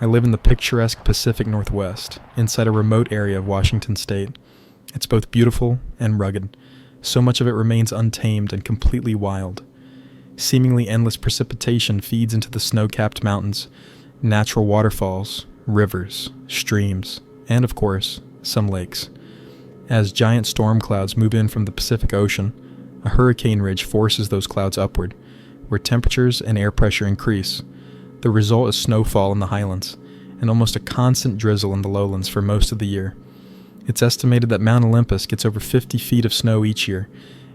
I live in the picturesque Pacific Northwest, inside a remote area of Washington state. It's both beautiful and rugged. So much of it remains untamed and completely wild. Seemingly endless precipitation feeds into the snow-capped mountains, natural waterfalls, rivers, streams, and of course, some lakes. As giant storm clouds move in from the Pacific Ocean, a hurricane ridge forces those clouds upward, where temperatures and air pressure increase. The result is snowfall in the highlands, and almost a constant drizzle in the lowlands for most of the year. It's estimated that Mount Olympus gets over 50 feet of snow each year,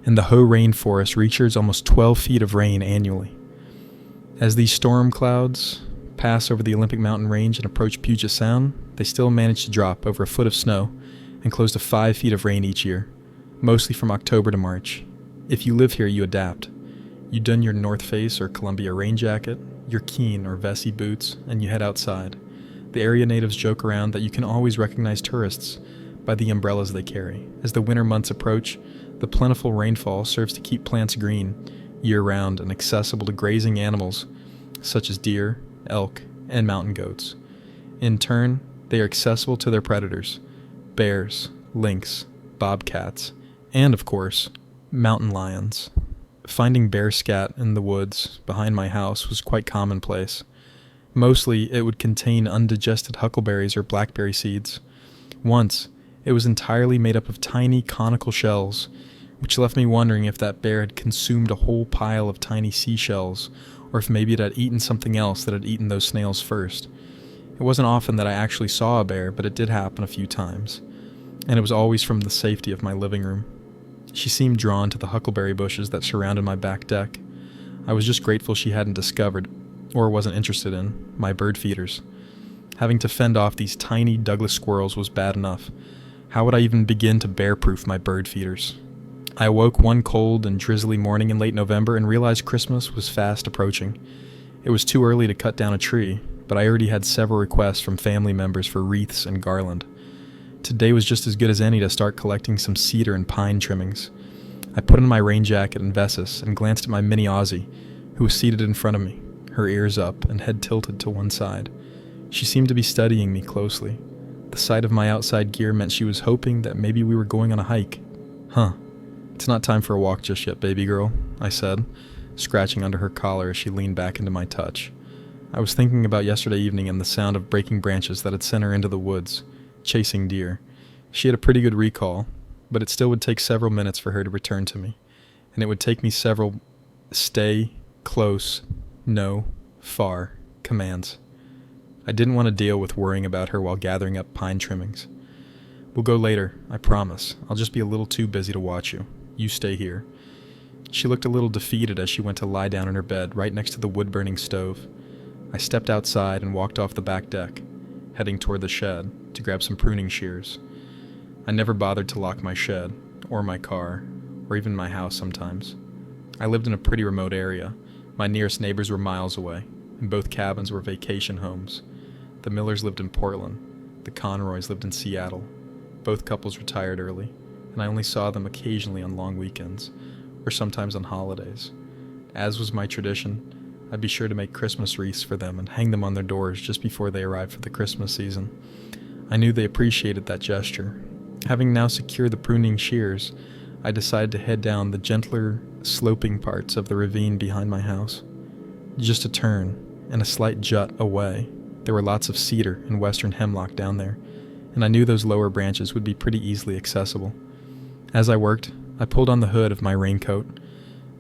and the Hoh rainforest reaches almost 12 feet of rain annually. As these storm clouds pass over the Olympic Mountain Range and approach Puget Sound, they still manage to drop over a foot of snow and close to 5 feet of rain each year, mostly from October to March. If you live here, you adapt. You don your North Face or Columbia rain jacket, your Keen or Vessi boots, and you head outside. The area natives joke around that you can always recognize tourists by the umbrellas they carry. As the winter months approach, the plentiful rainfall serves to keep plants green, year-round and accessible to grazing animals such as deer, elk, and mountain goats. In turn, they are accessible to their predators, bears, lynx, bobcats, and of course, mountain lions. Finding bear scat in the woods behind my house was quite commonplace. Mostly, it would contain undigested huckleberries or blackberry seeds. Once, it was entirely made up of tiny conical shells, which left me wondering if that bear had consumed a whole pile of tiny seashells, or if maybe it had eaten something else that had eaten those snails first. It wasn't often that I actually saw a bear, but it did happen a few times, and it was always from the safety of my living room. She seemed drawn to the huckleberry bushes that surrounded my back deck. I was just grateful she hadn't discovered, or wasn't interested in, my bird feeders. Having to fend off these tiny Douglas squirrels was bad enough. How would I even begin to bear-proof my bird feeders? I awoke one cold and drizzly morning in late November and realized Christmas was fast approaching. It was too early to cut down a tree, but I already had several requests from family members for wreaths and garland. Today was just as good as any to start collecting some cedar and pine trimmings. I put on my rain jacket and Vessis and glanced at my mini Aussie, who was seated in front of me, her ears up and head tilted to one side. She seemed to be studying me closely. The sight of my outside gear meant she was hoping that maybe we were going on a hike. It's not time for a walk just yet, baby girl, I said, scratching under her collar as she leaned back into my touch. I was thinking about yesterday evening and the sound of breaking branches that had sent her into the woods, chasing deer. She had a pretty good recall, but it still would take several minutes for her to return to me, and it would take me several stay, close, no, far commands. I didn't want to deal with worrying about her while gathering up pine trimmings. We'll go later, I promise. I'll just be a little too busy to watch you. You stay here. She looked a little defeated as she went to lie down in her bed right next to the wood-burning stove. I stepped outside and walked off the back deck, heading toward the shed to grab some pruning shears. I never bothered to lock my shed, or my car, or even my house sometimes. I lived in a pretty remote area. My nearest neighbors were miles away, and both cabins were vacation homes. The Millers lived in Portland. The Conroys lived in Seattle. Both couples retired early, and I only saw them occasionally on long weekends, or sometimes on holidays. As was my tradition, I'd be sure to make Christmas wreaths for them and hang them on their doors just before they arrived for the Christmas season. I knew they appreciated that gesture. Having now secured the pruning shears, I decided to head down the gentler, sloping parts of the ravine behind my house. Just a turn, and a slight jut away, there were lots of cedar and western hemlock down there, and I knew those lower branches would be pretty easily accessible. As I worked, I pulled on the hood of my raincoat.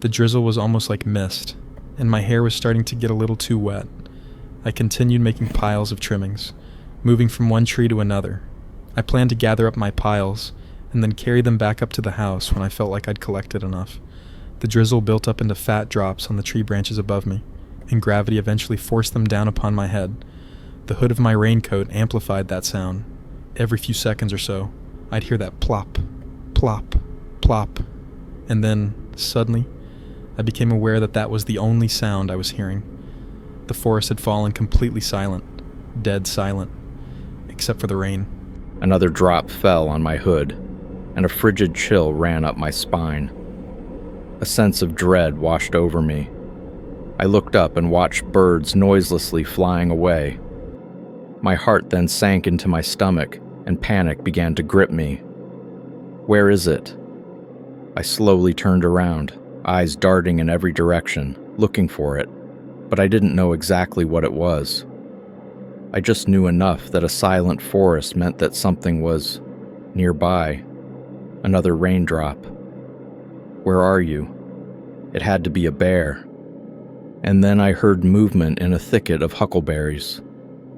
The drizzle was almost like mist, and my hair was starting to get a little too wet. I continued making piles of trimmings, moving from one tree to another. I planned to gather up my piles, and then carry them back up to the house when I felt like I'd collected enough. The drizzle built up into fat drops on the tree branches above me, and gravity eventually forced them down upon my head. The hood of my raincoat amplified that sound. Every few seconds or so, I'd hear that plop, plop, plop, and then, suddenly, I became aware that that was the only sound I was hearing. The forest had fallen completely silent, dead silent, except for the rain. Another drop fell on my hood, and a frigid chill ran up my spine. A sense of dread washed over me. I looked up and watched birds noiselessly flying away. My heart then sank into my stomach, and panic began to grip me. Where is it? I slowly turned around, eyes darting in every direction, looking for it, but I didn't know exactly what it was. I just knew enough that a silent forest meant that something was nearby. Another raindrop. Where are you? It had to be a bear. And then I heard movement in a thicket of huckleberries,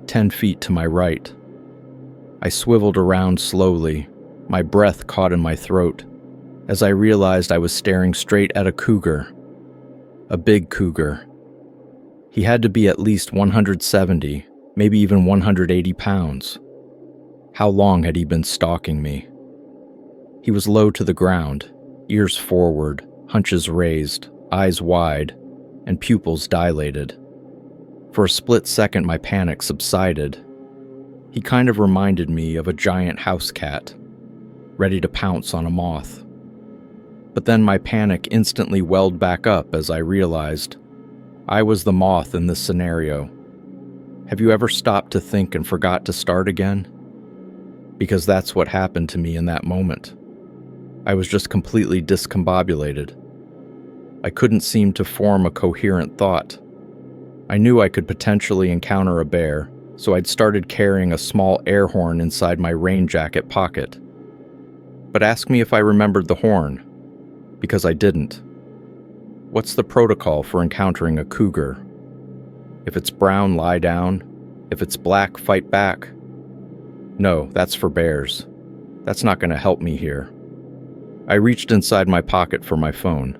10 feet to my right. I swiveled around slowly, my breath caught in my throat, as I realized I was staring straight at a cougar. A big cougar. He had to be at least 170, maybe even 180 pounds. How long had he been stalking me? He was low to the ground, ears forward, hunches raised, eyes wide, and pupils dilated. For a split second, my panic subsided. He kind of reminded me of a giant house cat, ready to pounce on a moth. But then my panic instantly welled back up as I realized I was the moth in this scenario. Have you ever stopped to think and forgot to start again? Because that's what happened to me in that moment. I was just completely discombobulated. I couldn't seem to form a coherent thought. I knew I could potentially encounter a bear, so I'd started carrying a small air horn inside my rain jacket pocket. But ask me if I remembered the horn, because I didn't. What's the protocol for encountering a cougar? If it's brown, lie down. If it's black, fight back. No, that's for bears. That's not going to help me here. I reached inside my pocket for my phone.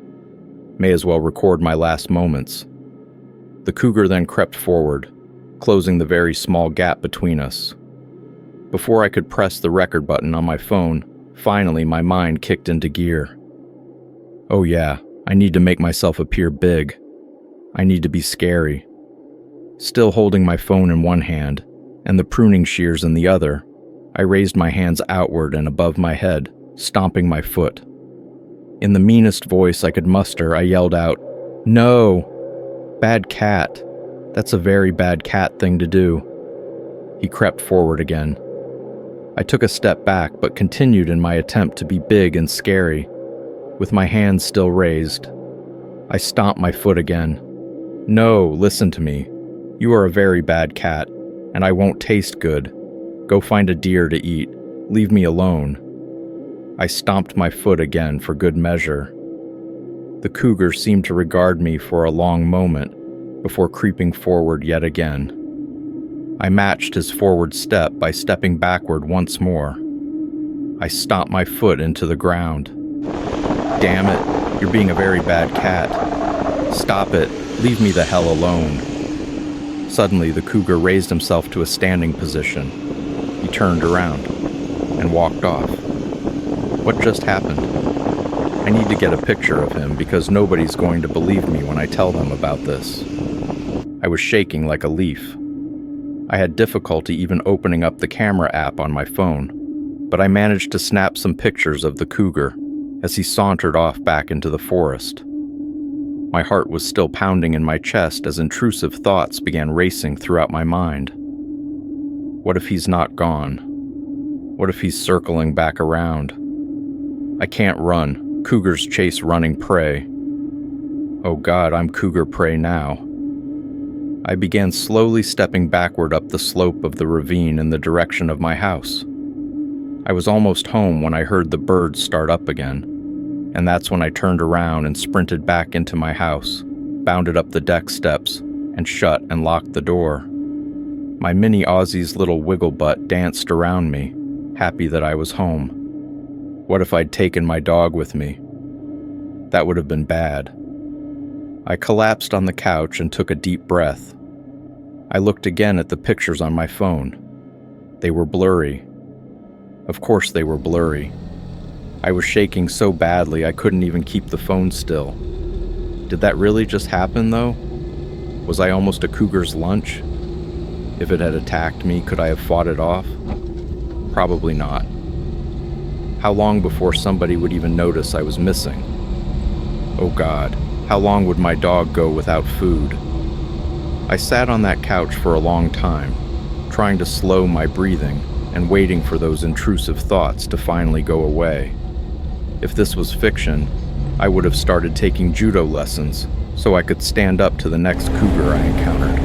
May as well record my last moments. The cougar then crept forward, closing the very small gap between us. Before I could press the record button on my phone, finally my mind kicked into gear. Oh yeah, I need to make myself appear big. I need to be scary. Still holding my phone in one hand and the pruning shears in the other, I raised my hands outward and above my head, stomping my foot. In the meanest voice I could muster, I yelled out, "No! Bad cat. That's a very bad cat thing to do." He crept forward again. I took a step back but continued in my attempt to be big and scary. With my hands still raised, I stomped my foot again. "No, listen to me. You are a very bad cat, and I won't taste good. Go find a deer to eat. Leave me alone." I stomped my foot again for good measure. The cougar seemed to regard me for a long moment before creeping forward yet again. I matched his forward step by stepping backward once more. I stomped my foot into the ground. "Damn it, you're being a very bad cat. Stop it, leave me the hell alone." Suddenly, the cougar raised himself to a standing position. He turned around and walked off. What just happened? I need to get a picture of him because nobody's going to believe me when I tell them about this. I was shaking like a leaf. I had difficulty even opening up the camera app on my phone, but I managed to snap some pictures of the cougar as he sauntered off back into the forest. My heart was still pounding in my chest as intrusive thoughts began racing throughout my mind. What if he's not gone? What if he's circling back around? I can't run. Cougars chase running prey. Oh God, I'm cougar prey now. I began slowly stepping backward up the slope of the ravine in the direction of my house. I was almost home when I heard the birds start up again, and that's when I turned around and sprinted back into my house, bounded up the deck steps, and shut and locked the door. My mini Aussie's little wiggle butt danced around me, happy that I was home. What if I'd taken my dog with me? That would have been bad. I collapsed on the couch and took a deep breath. I looked again at the pictures on my phone. They were blurry. Of course they were blurry. I was shaking so badly I couldn't even keep the phone still. Did that really just happen, though? Was I almost a cougar's lunch? If it had attacked me, could I have fought it off? Probably not. How long before somebody would even notice I was missing? Oh God, how long would my dog go without food? I sat on that couch for a long time, trying to slow my breathing and waiting for those intrusive thoughts to finally go away. If this was fiction, I would have started taking judo lessons so I could stand up to the next cougar I encountered.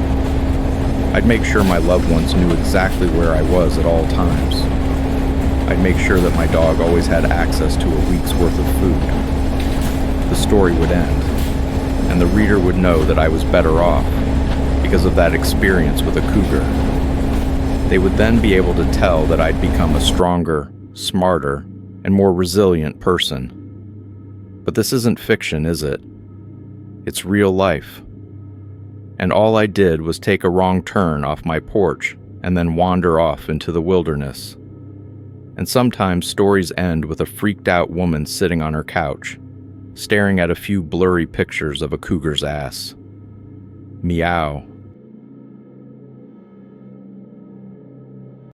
I'd make sure my loved ones knew exactly where I was at all times. I'd make sure that my dog always had access to a week's worth of food. The story would end, and the reader would know that I was better off because of that experience with a cougar. They would then be able to tell that I'd become a stronger, smarter, and more resilient person. But this isn't fiction, is it? It's real life. And all I did was take a wrong turn off my porch and then wander off into the wilderness. And sometimes stories end with a freaked out woman sitting on her couch, staring at a few blurry pictures of a cougar's ass. Meow.